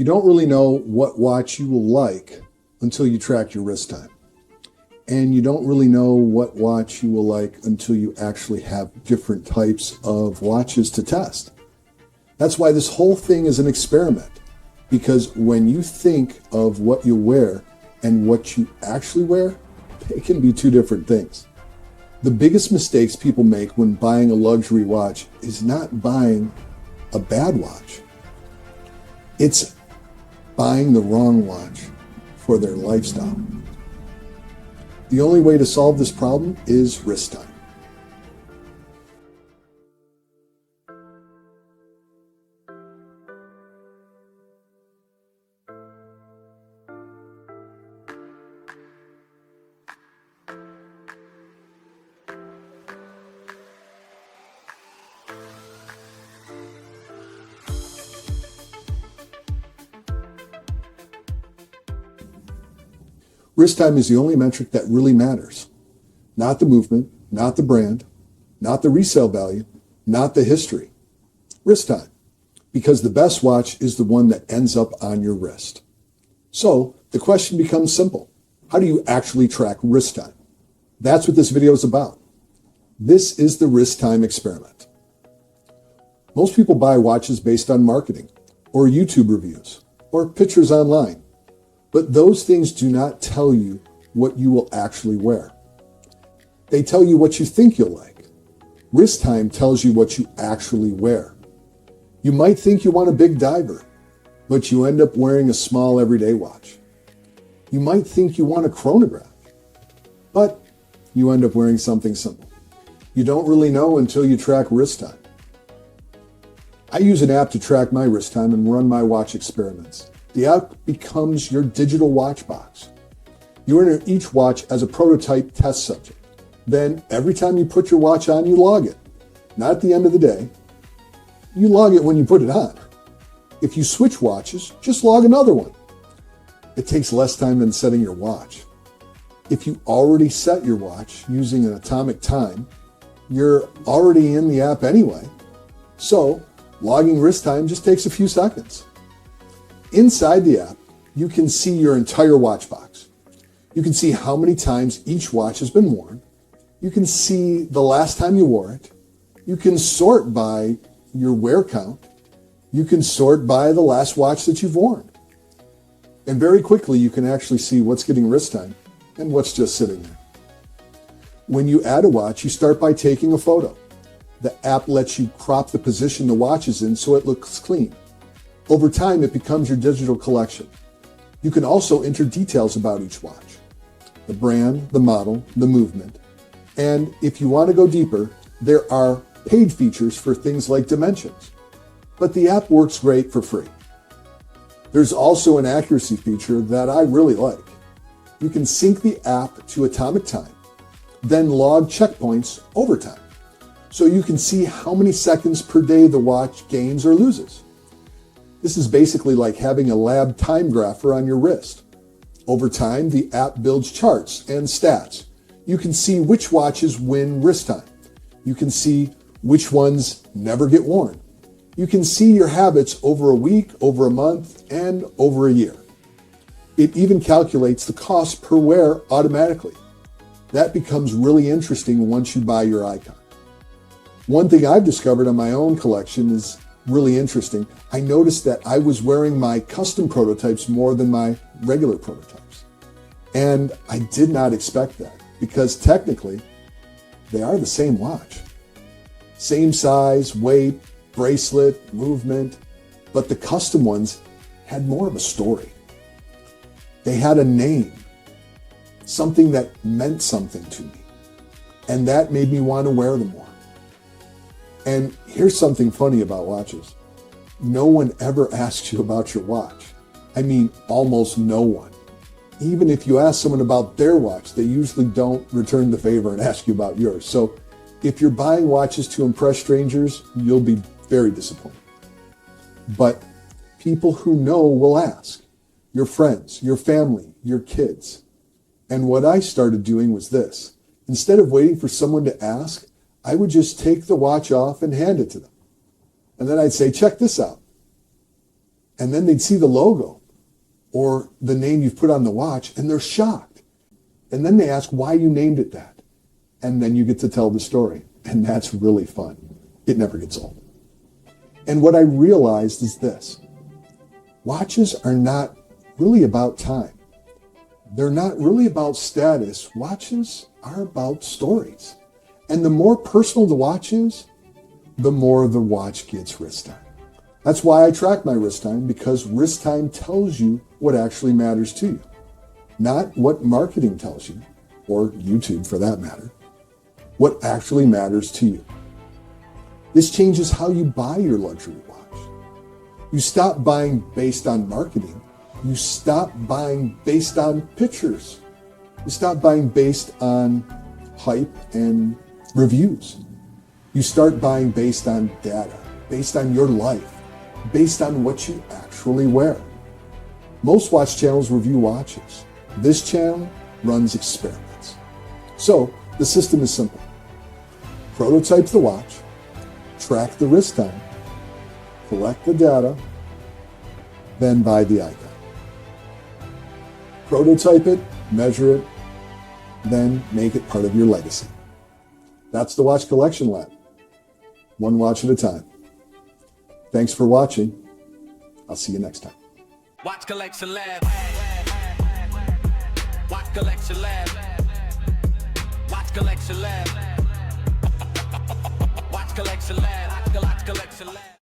You don't really know what watch you will like until you track your wrist time. And you don't really know what watch you will like until you actually have different types of watches to test. That's why this whole thing is an experiment. Because when you think of what you wear and what you actually wear, they can be two different things. The biggest mistakes people make when buying a luxury watch is not buying a bad watch. It's buying the wrong watch for their lifestyle. The only way to solve this problem is wrist time. Wrist time is the only metric that really matters. Not the movement, not the brand, not the resale value, not the history. Wrist time. Because the best watch is the one that ends up on your wrist. So the question becomes simple. How do you actually track wrist time? That's what this video is about. This is the wrist time experiment. Most people buy watches based on marketing, or YouTube reviews, or pictures online. But those things do not tell you what you will actually wear. They tell you what you think you'll like. Wrist time tells you what you actually wear. You might think you want a big diver, but you end up wearing a small everyday watch. You might think you want a chronograph, but you end up wearing something simple. You don't really know until you track wrist time. I use an app to track my wrist time and run my watch experiments. The app becomes your digital watch box. You enter each watch as a prototype test subject. Then every time you put your watch on, you log it. Not at the end of the day. You log it when you put it on. If you switch watches, just log another one. It takes less time than setting your watch. If you already set your watch using an atomic time, you're already in the app anyway. So logging wrist time just takes a few seconds. Inside the app, you can see your entire watch box. You can see how many times each watch has been worn. You can see the last time you wore it. You can sort by your wear count. You can sort by the last watch that you've worn. And very quickly, you can actually see what's getting wrist time and what's just sitting there. When you add a watch, you start by taking a photo. The app lets you crop the position the watch is in so it looks clean. Over time, it becomes your digital collection. You can also enter details about each watch, the brand, the model, the movement. And if you want to go deeper, there are paid features for things like dimensions. But the app works great for free. There's also an accuracy feature that I really like. You can sync the app to atomic time, then log checkpoints over time. So you can see how many seconds per day the watch gains or loses. This is basically like having a lab time grapher on your wrist. Over time, the app builds charts and stats. You can see which watches win wrist time. You can see which ones never get worn. You can see your habits over a week, over a month, and over a year. It even calculates the cost per wear automatically. That becomes really interesting once you buy your icon. One thing I've discovered on my own collection is really interesting. I noticed that I was wearing my custom prototypes more than my regular prototypes. And I did not expect that because technically they are the same watch. Same size, weight, bracelet, movement, but the custom ones had more of a story. They had a name, something that meant something to me. And that made me want to wear them more. And here's something funny about watches. No one ever asks you about your watch. I mean, almost no one. Even if you ask someone about their watch, they usually don't return the favor and ask you about yours. So if you're buying watches to impress strangers, you'll be very disappointed. But people who know will ask. Your friends, your family, your kids. And what I started doing was this. Instead of waiting for someone to ask, I would just take the watch off and hand it to them. And then I'd say, check this out. And then they'd see the logo or the name you've put on the watch and they're shocked. And then they ask why you named it that. And then you get to tell the story. And that's really fun. It never gets old. And what I realized is this. Watches are not really about time. They're not really about status. Watches are about stories. And the more personal the watch is, the more the watch gets wrist time. That's why I track my wrist time, because wrist time tells you what actually matters to you. Not what marketing tells you, or YouTube for that matter. What actually matters to you. This changes how you buy your luxury watch. You stop buying based on marketing. You stop buying based on pictures. You stop buying based on hype and reviews. You start buying based on data, based on your life, based on what you actually wear. Most watch channels review watches. This channel runs experiments. So the system is simple. Prototype the watch, track the wrist time, collect the data, then buy the icon. Prototype it, measure it, then make it part of your legacy. That's the Watch Collection Lab. One watch at a time. Thanks for watching. I'll see you next time. Watch Collection Lab. Watch Collection Lab. Watch Collection Lab. Watch Collection Lab. Watch Collection Lab.